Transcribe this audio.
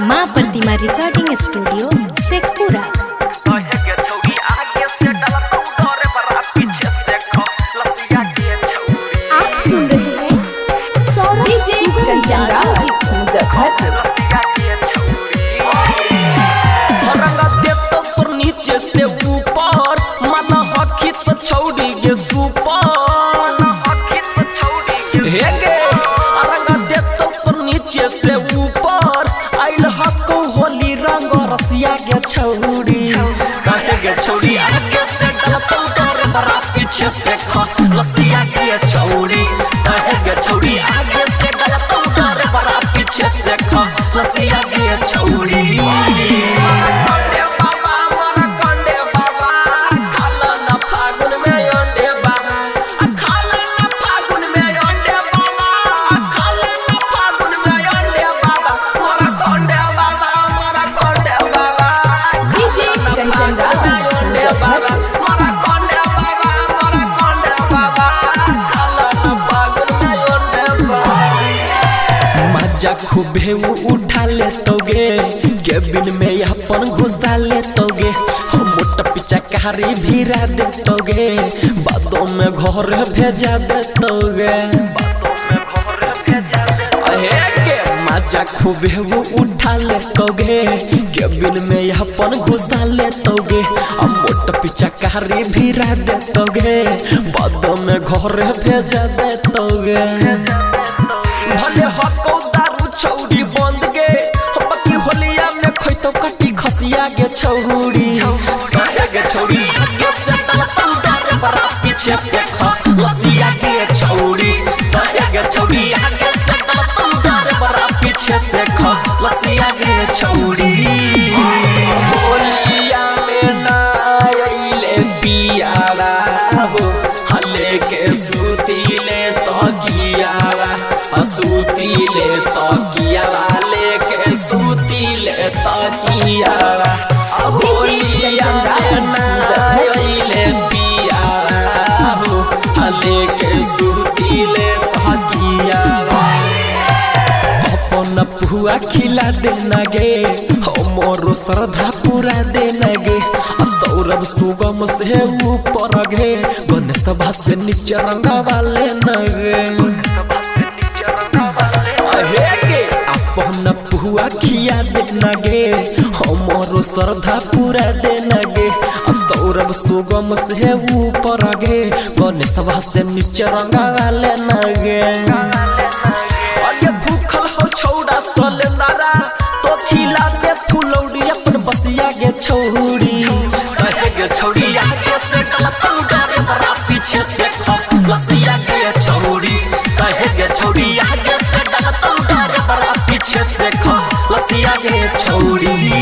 माँ प्रतिमा recording studio Sheikhpura. आप सुन रहे हैं डीजे कंचन राज मुजफ्फरपुर। नीचे से ऊपर माना हकी तो छौड़ी गे सुपर हे गे रंगा देतो पर नीचे से ऊपर आइल हको होली रंग रसिया गे छौड़ी काहे गे छौड़ी आगे से डलतो डर बरा पीछे से ख लसिया गे छौड़ी काहे गे छौड़ी आगे से डलतो डर बरा पीछे से ख लसिया गे छौड़ी। खूबे उठा ले तोगे केबिन में अपन घुसा ले तोगे मोटा पिचा कारी भिरा दे तोगे बादों में घर भेजा दे तोगे मजा खूबे उठा ले तोगे केबिन में अपन घुसा ले तोगे मोटा पिचा कारी भिरा दे तोगे बादों में घर भेजा दे तोगे भले हको छौड़ी बंद गे बाकी होलिया में खोइतो कटी खसिया गे छौड़ी काहे गे छौड़ी आगे से डलतो डर बरा पीछे से ख लसिया गे छौड़ी काहे गे छौड़ी आगे से डलतो डर बरा पीछे से ख लसिया गे छौड़ी। होलिया में ना आइले पियावा हो हले के सुतीले तो कियावा सूतीले तकियावा लेके सूतीले तकियावा होलिया में पियावा हो लेके सूतीले तकियावा अपन पुआ खिला देना गे मोरो श्रद्धा पूरा देना गे सौरभ सुगम से ऊपर गे गणेश सभा से नीचे रंगा वाले नगे अपन पुआ खिया देना गे हमारो श्रद्धा पूरा देना गे सौरभ सुगम से ऊपर गे गणेश सभा से नीचे रंगा वाले नगे अगे भूखल हो छौड़ा सलेंदारा तो खिला दे फुलौड़ी अपन बसिया गे छौड़ी काहे गे छौड़ी आगे से डलतो डर बरा पीछे से ख लसिया गे छौड़ी काहे गे छौड़ी आगे से डलतो डर बरा पीछे से ख लसिया गे छौड़ी।